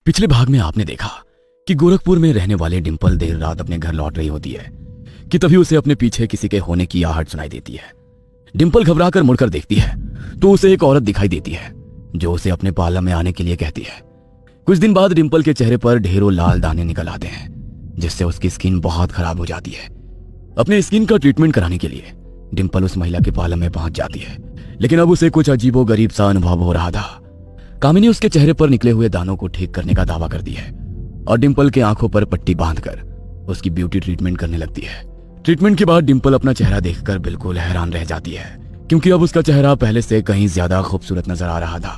पिछले भाग में आपने देखा कि गोरखपुर में रहने वाले डिंपल देर रात अपने घर लौट रही होती है कि तभी उसे अपने पीछे किसी के होने की आहट सुनाई देती है। डिंपल घबराकर मुड़कर देखती है तो उसे एक औरत दिखाई देती है जो उसे अपने पार्लर में आने के लिए कहती है। कुछ दिन बाद डिंपल के चेहरे पर ढेरों लाल दाने निकल आते हैं जिससे उसकी स्किन बहुत खराब हो जाती है। अपने स्किन का ट्रीटमेंट कराने के लिए डिंपल उस महिला के पार्लर में पहुंच जाती है, लेकिन अब उसे कुछ अजीबोगरीब सा अनुभव हो रहा था। कामिनी उसके चेहरे पर निकले हुए दानों को ठीक करने का दावा करती है और डिंपल के आंखों पर पट्टी बांधकर उसकी ब्यूटी ट्रीटमेंट करने लगती है। ट्रीटमेंट के बाद डिंपल अपना चेहरा देखकर बिल्कुल हैरान रह जाती है क्योंकि अब उसका चेहरा पहले से कहीं ज्यादा खूबसूरत नजर आ रहा था।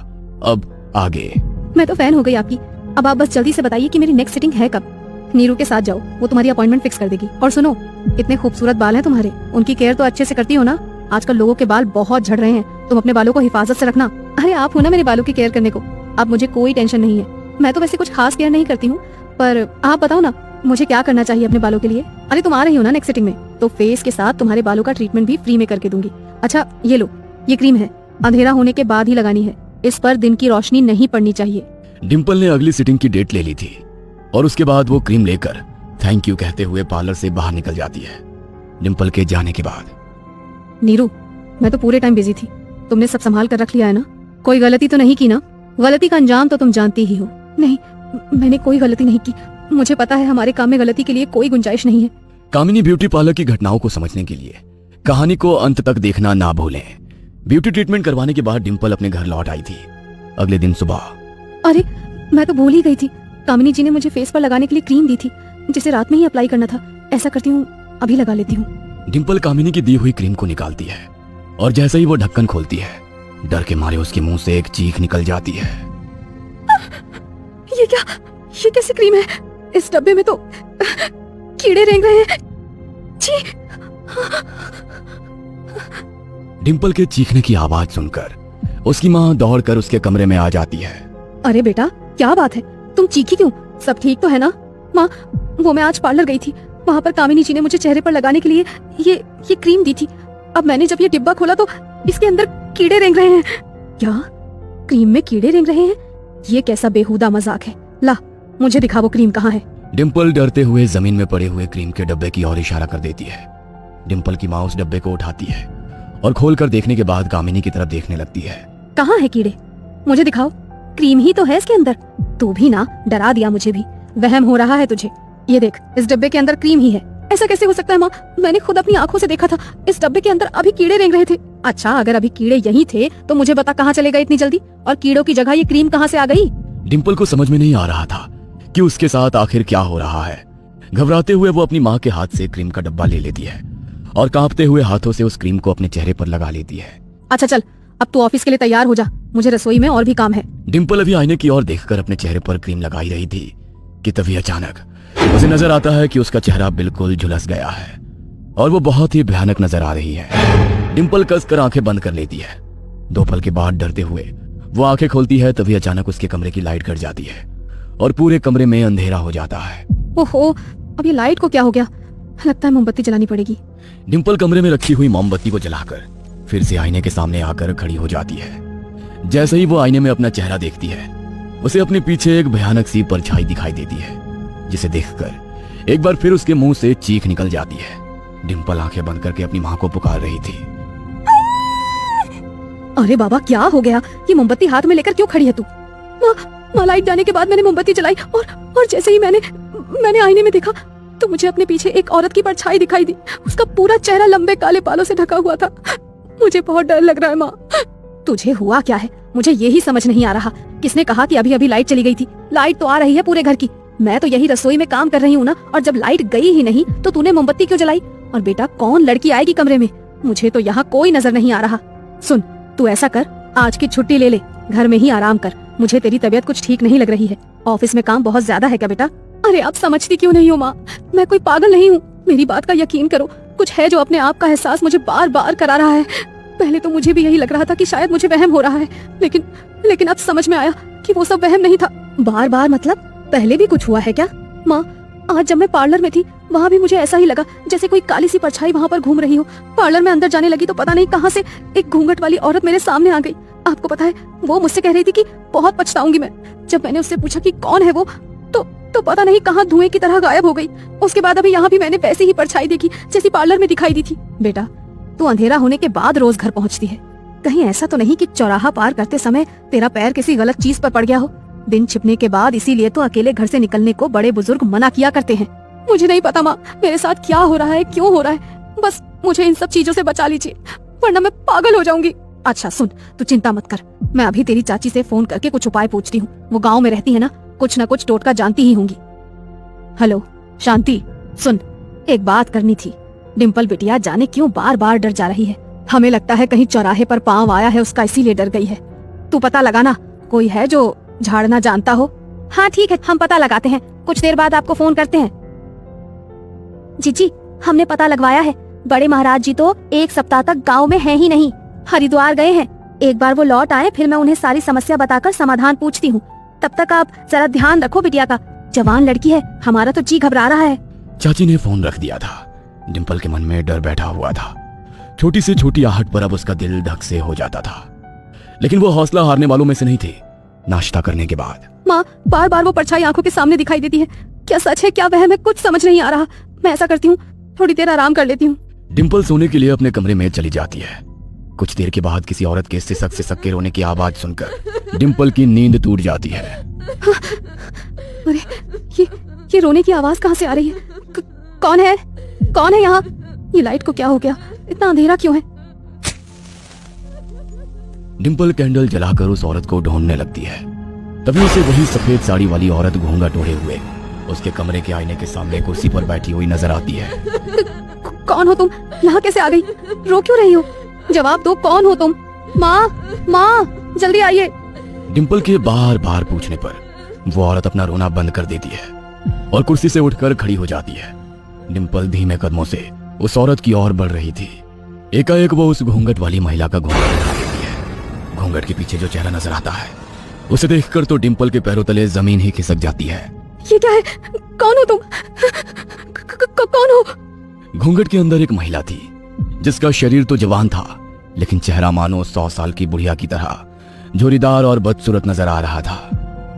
अब आगे। मैं तो फैन हो गई आपकी। अब आप बस जल्दी से बताइए कि मेरी नेक्स्ट सिटिंग है कब। नीरू के साथ जाओ, वो तुम्हारी अपॉइंटमेंट फिक्स कर देगी। और सुनो, इतने खूबसूरत बाल हैं तुम्हारे, उनकी केयर तो अच्छे से करती हो ना? आजकल लोगों के बाल बहुत झड़ रहे हैं, तुम अपने बालों को हिफाजत से रखना। अरे आप हो ना मेरे बालों की केयर करने को, अब मुझे कोई टेंशन नहीं है। मैं तो वैसे कुछ खास केयर नहीं करती हूँ, पर आप बताओ ना मुझे क्या करना चाहिए अपने बालों के लिए। अरे तुम आ रही हो ना नेक्स्ट सिटिंग में, तो फेस के साथ तुम्हारे बालों का ट्रीटमेंट भी फ्री में करके दूंगी। अच्छा ये लो, ये क्रीम है, अंधेरा होने के बाद ही लगानी है, इस पर दिन की रोशनी नहीं पड़नी चाहिए। डिंपल ने अगली सिटिंग की डेट ले ली थी और उसके बाद वो क्रीम लेकर थैंक यू कहते हुए पार्लर से बाहर निकल जाती है। डिंपल के जाने के बाद। नीरू, मैं तो पूरे टाइम बिजी थी, तुमने सब संभाल कर रख लिया है ना? कोई गलती तो नहीं की ना? गलती का अंजाम तो तुम जानती ही हो। नहीं, मैंने कोई गलती नहीं की, मुझे पता है हमारे काम में गलती के लिए कोई गुंजाइश नहीं है। कामिनी ब्यूटी पार्लर की घटनाओं को समझने के लिए कहानी को अंत तक देखना ना भूलें। ब्यूटी ट्रीटमेंट करवाने के बाद डिंपल अपने घर लौट आई थी। अगले दिन सुबह। अरे मैं तो भूल ही गई थी, कामिनी जी ने मुझे फेस पर लगाने के लिए क्रीम दी थी जिसे रात में ही अप्लाई करना था। ऐसा करती हूँ, अभी लगा लेती हूँ। डिंपल कामिनी की दी हुई क्रीम को निकालती है और जैसे ही वो ढक्कन खोलती है डर के मारे उसके मुंह से एक चीख निकल जाती है। ये क्या, ये कैसी क्रीम है? इस डब्बे में तो कीड़े रेंग रहे हैं। छी! डिंपल के चीखने की आवाज सुनकर उसकी माँ दौड़कर उसके कमरे में आ जाती है। अरे बेटा क्या बात है, तुम चीखी क्यों? सब ठीक तो है ना? माँ, वो मैं आज पार्लर गई थी, वहाँ पर कामिनी जी ने मुझे चेहरे पर लगाने के लिए ये क्रीम दी थी। अब मैंने जब ये डिब्बा खोला तो इसके अंदर कीड़े रेंग रहे हैं। क्या क्रीम में कीड़े रेंग रहे हैं? ये कैसा बेहुदा मजाक है? ला मुझे दिखा वो क्रीम कहाँ है। डिंपल डरते हुए जमीन में पड़े हुए क्रीम के डब्बे की ओर इशारा कर देती है। डिंपल की माँ उस डब्बे को उठाती है और खोलकर देखने के बाद कामिनी की तरफ देखने लगती है। कहाँ है कीड़े? मुझे दिखाओ, क्रीम ही तो है इसके अंदर। तू भी ना डरा दिया मुझे भी, वहम हो रहा है तुझे। ये देख, इस डब्बे के अंदर क्रीम ही है। ऐसा कैसे हो सकता है माँ? मैंने खुद अपनी आंखों से देखा था, इस डब्बे के अंदर अभी कीड़े रेंग रहे थे। अच्छा, अगर अभी कीड़े यहीं थे तो मुझे बता कहाँ चले गए इतनी जल्दी, और कीड़ों की जगह ये क्रीम कहाँ से आ गई? डिंपल को समझ में नहीं आ रहा था कि उसके साथ आखिर क्या हो रहा है। घबराते हुए वो अपनी माँ के हाथ से क्रीम का डब्बा ले लेती है और कांपते हुए हाथों से उस क्रीम को अपने चेहरे पर लगा लेती है। अच्छा चल, अब तू ऑफिस के लिए तैयार हो जा, मुझे रसोई में और भी काम है। डिंपल अभी आईने की ओर देखकर अपने चेहरे पर क्रीम लगाई रही थी कि तभी अचानक उसे नजर आता है कि उसका चेहरा बिल्कुल झुलस गया है और वो बहुत ही भयानक नजर आ रही है। डिंपल कसकर आंखें बंद कर लेती है। दो पल के बाद डरते हुए वो आंखें खोलती है, तभी अचानक उसके कमरे की लाइट कट जाती है और पूरे कमरे में अंधेरा हो जाता है। ओहो, अब ये लाइट को क्या हो गया? लगता है मोमबत्ती जलानी पड़ेगी। डिंपल कमरे में रखी हुई मोमबत्ती को जलाकर फिर से आईने के सामने आकर खड़ी हो जाती है। जैसे ही वो आईने में अपना चेहरा देखती है उसे अपने पीछे एक भयानक सी परछाई दिखाई देती है जिसे देखकर एक बार फिर उसके मुंह से चीख निकल जाती है। डिंपल आंखें बंद करके अपनी माँ को पुकार रही थी। अरे बाबा क्या हो गया? ये मोमबत्ती हाथ में लेकर क्यों खड़ी है तू? माँ, लाइट जाने के बाद मैंने मोमबत्ती जलाई और जैसे ही मैंने आईने में देखा तो मुझे अपने पीछे एक औरत की परछाई दिखाई दी। उसका पूरा चेहरा लंबे काले बालों से ढका हुआ था। मुझे बहुत डर लग रहा है माँ। तुझे हुआ क्या है? मुझे यही समझ नहीं आ रहा। किसने कहा कि अभी अभी लाइट चली गई थी? लाइट तो आ रही है पूरे घर की। मैं तो यही रसोई में काम कर रही हूँ ना, और जब लाइट गई ही नहीं तो तूने मोमबत्ती क्यों जलाई? और बेटा कौन लड़की आएगी कमरे में? मुझे तो यहाँ कोई नजर नहीं आ रहा। सुन, तू ऐसा कर, आज की छुट्टी ले ले, घर में ही आराम कर। मुझे तेरी तबीयत कुछ ठीक नहीं लग रही है। ऑफिस में काम बहुत ज्यादा है क्या बेटा? अरे आप समझती क्यों नहीं हो माँ? मैं कोई पागल नहीं हूँ, मेरी बात का यकीन करो। कुछ है जो अपने आप का एहसास मुझे बार बार करा रहा है। पहले तो मुझे भी यही लग रहा था कि शायद मुझे वहम हो रहा है, लेकिन अब समझ में आया कि वो सब वहम नहीं था। बार बार मतलब पहले भी कुछ हुआ है क्या? माँ, आज जब मैं पार्लर में थी वहाँ भी मुझे ऐसा ही लगा जैसे कोई काली सी परछाई वहाँ पर घूम रही हो। पार्लर में अंदर जाने लगी तो पता नहीं कहाँ से एक घूंघट वाली औरत मेरे सामने आ गई। आपको पता है वो मुझसे कह रही थी कि बहुत पछताऊंगी मैं। जब मैंने उससे पूछा कि कौन है वो तो पता नहीं कहाँ धुएं की तरह गायब हो गई। उसके बाद अभी यहाँ भी मैंने वैसी ही परछाई देखी जैसी पार्लर में दिखाई दी थी। बेटा तू अंधेरा होने के बाद रोज घर पहुँचती है, कहीं ऐसा तो नहीं कि चौराहा पार करते समय तेरा पैर किसी गलत चीज पर पड़ गया हो। दिन छिपने के बाद इसीलिए तो अकेले घर से निकलने को बड़े बुजुर्ग मना किया करते हैं। मुझे नहीं पता माँ मेरे साथ क्या हो रहा है, क्यों हो रहा है, बस मुझे इन सब चीजों से बचा लीजिए वरना मैं पागल हो जाऊंगी। अच्छा सुन, तू चिंता मत कर, मैं अभी तेरी चाची से फोन करके कुछ उपाय पूछती हूँ। वो गाँव में रहती है ना, कुछ न कुछ टोटका जानती ही होंगी। हेलो शांति, सुन एक बात करनी थी। डिम्पल बिटिया जाने क्यों बार बार डर जा रही है। हमें लगता है कहीं चौराहे पर पांव आया है उसका, इसीलिए डर गई है। तू पता लगाना, कोई है जो झाड़ना जानता हो। हाँ ठीक है, हम पता लगाते हैं, कुछ देर बाद आपको फोन करते हैं। जीजी हमने पता लगवाया है, बड़े महाराज जी तो एक सप्ताह तक गांव में हैं ही नहीं, हरिद्वार गए हैं। एक बार वो लौट आए फिर मैं उन्हें सारी समस्या बताकर समाधान पूछती हूँ। तब तक आप जरा ध्यान रखो बिटिया का, जवान लड़की है, हमारा तो जी घबरा रहा है। चाची ने फोन रख दिया था। डिम्पल के मन में डर बैठा हुआ था। छोटी से छोटी आहट पर अब उसका दिल धक से हो जाता था, लेकिन वो हौसला हारने वालों में से नहीं थी। नाश्ता करने के बाद माँ बार बार वो परछाई आंखों के सामने दिखाई देती है, क्या सच है क्या वहम है, कुछ समझ नहीं आ रहा। मैं ऐसा करती हूँ थोड़ी देर आराम कर लेती हूँ। डिम्पल सोने के लिए अपने कमरे में चली जाती है। कुछ देर के बाद किसी औरत के सिसक के रोने की आवाज सुनकर डिम्पल की नींद टूट जाती है। अरे ये रोने की आवाज कहाँ से आ रही है? कौन है, कौन है यहाँ? ये लाइट को क्या हो गया, इतना अंधेरा क्यों है? डिम्पल कैंडल जलाकर उस औरत को ढूंढने लगती है। तभी उसे वही सफेद साड़ी वाली औरत घूंघट ओढ़े हुए उसके कमरे के आईने के सामने कुर्सी पर बैठी हुई नजर आती है। कौन हो तुम? यहाँ कैसे आ गई? रो क्यों रही हो? जवाब दो, कौन हो तुम? माँ माँ जल्दी आइए। डिम्पल के बार बार पूछने पर वो औरत अपना रोना बंद कर देती है और कुर्सी से उठकर खड़ी हो जाती है। डिम्पल धीमे कदमों से उस औरत की ओर बढ़ रही थी। एकाएक वो उस घूंघट वाली महिला का घूंघट उठा लेती है। घूंघट के पीछे जो चेहरा नजर आता है उसे देखकर तो डिम्पल के पैरों तले जमीन ही खिसक जाती है। ये क्या है? कौन हो तुम? कौन हो? घूंघट के अंदर एक महिला थी जिसका शरीर तो जवान था, लेकिन चेहरा मानो 100 साल की बुढ़िया की तरह झोरीदार और बदसूरत नजर आ रहा था।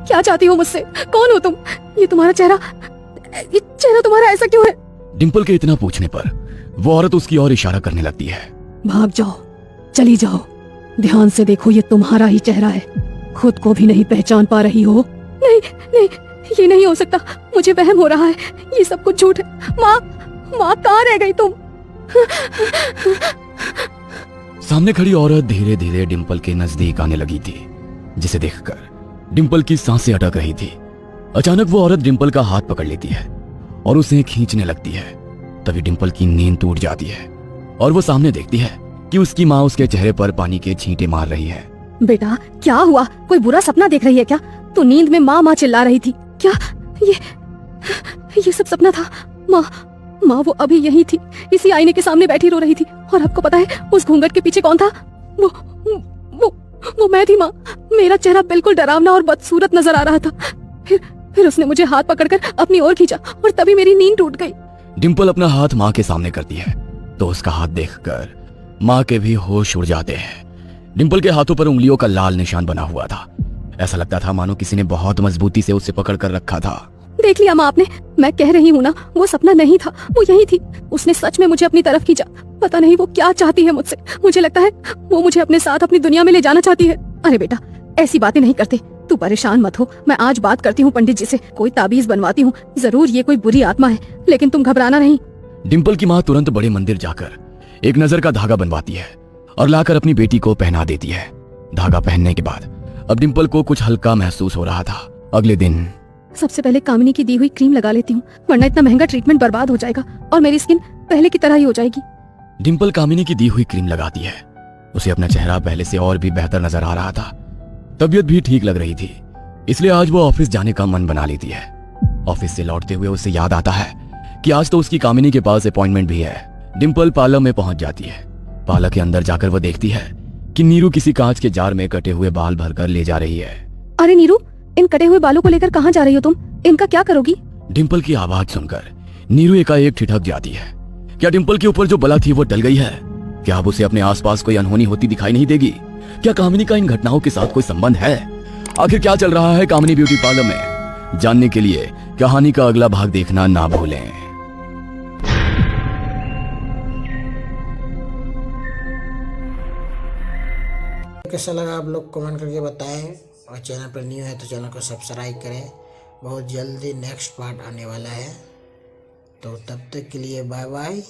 क्या चाहती हो मुझसे? कौन हो तुम? ये चेहरा तुम्हारा ऐसा क्यों है? डिम्पल के इतना पूछने पर वो औरत उसकी ओर इशारा करने लगती है। भाग जाओ, चली जाओ, ध्यान से देखो, ये तुम्हारा ही चेहरा है, खुद को भी नहीं पहचान पा रही हो। नहीं नहीं, ये नहीं हो सकता, मुझे वहम हो रहा है, ये सब कुछ झूठ है। माँ कहाँ रह गई तुम? सामने खड़ी औरत धीरे धीरे डिम्पल के नजदीक आने लगी थी, जिसे देखकर डिम्पल की सांसें अटक रही थी। अचानक वो औरत डिम्पल का हाथ पकड़ लेती है और उसे खींचने लगती है। तभी डिम्पल की नींद टूट जाती है और वो सामने देखती है कि उसकी माँ उसके चेहरे पर पानी के छींटे मार रही है। बेटा क्या हुआ? कोई बुरा सपना देख रही है क्या? तू नींद में माँ चिल्ला रही थी क्या? ये सब सपना था? माँ वो अभी यही थी, इसी आईने के सामने बैठी रो रही थी। और आपको पता है उस घूंघट के पीछे कौन था? वो मैं थी माँ। मेरा चेहरा बिल्कुल डरावना और बदसूरत नजर आ रहा था। फिर उसने मुझे हाथ पकड़कर अपनी ओर खींचा और तभी मेरी नींद टूट गई। डिम्पल अपना हाथ माँ के सामने करती है तो उसका हाथ देखकर माँ के भी होश उड़ जाते हैं। डिम्पल के हाथों पर उंगलियों का लाल निशान बना हुआ था। ऐसा लगता था मानो किसी ने बहुत मजबूती से उसे पकड़ कर रखा था। देख लिया माँ आपने, मैं कह रही हूँ ना, वो सपना नहीं था, वो यही थी। उसने सच में मुझे अपनी तरफ खींचा। पता नहीं वो क्या चाहती है मुझसे। मुझे लगता है वो मुझे अपने साथ अपनी दुनिया में ले जाना चाहती है। अरे बेटा ऐसी बातें नहीं करते, तू परेशान मत हो। मैं आज बात करती हूँ पंडित जी से, कोई ताबीज बनवाती हूँ। जरूर ये कोई बुरी आत्मा है, लेकिन तुम घबराना नहीं। डिम्पल की माँ तुरंत बड़े मंदिर जाकर एक नजर का धागा बनवाती है और लाकर अपनी बेटी को पहना देती है। धागा पहनने के बाद अब डिम्पल को कुछ हल्का महसूस हो रहा था। अगले दिन सबसे पहले कामिनी की दी हुई क्रीम लगा लेती हूँ, वरना इतना महंगा ट्रीटमेंट बर्बाद हो जाएगा और मेरी स्किन पहले की तरह ही हो जाएगी। डिम्पल कामिनी की दी हुई क्रीम लगाती है। उसे अपना चेहरा पहले से और भी बेहतर नजर आ रहा था। तबीयत भी ठीक लग रही थी, इसलिए आज वो ऑफिस जाने का मन बना लेती है। ऑफिस से लौटते हुए उसे याद आता है कि आज तो उसकी कामिनी के पास अपॉइंटमेंट भी है। डिम्पल पार्लर में पहुंच जाती है। पार्लर के अंदर जाकर वो देखती है कि नीरू किसी कांच के जार में कटे हुए बाल भरकर ले जा रही है। अरे नीरू, इन कटे हुए बालों को लेकर कहाँ जा रही हो तुम? इनका क्या करोगी? डिम्पल की आवाज सुनकर नीरू एकाएक ठिठक जाती है। क्या डिम्पल के ऊपर जो बला थी वो टल गई है? क्या अब उसे अपने आसपास कोई अनहोनी होती दिखाई नहीं देगी? क्या कामिनी का इन घटनाओं के साथ कोई संबंध है? आखिर क्या चल रहा है कामिनी ब्यूटी पार्लर में? जानने के लिए कहानी का अगला भाग देखना ना भूलें। कैसा लगा आप लोग कमेंट करके बताएं, और चैनल पर न्यू है तो चैनल को सब्सक्राइब करें। बहुत जल्दी नेक्स्ट पार्ट आने वाला है, तो तब तक के लिए बाय बाय।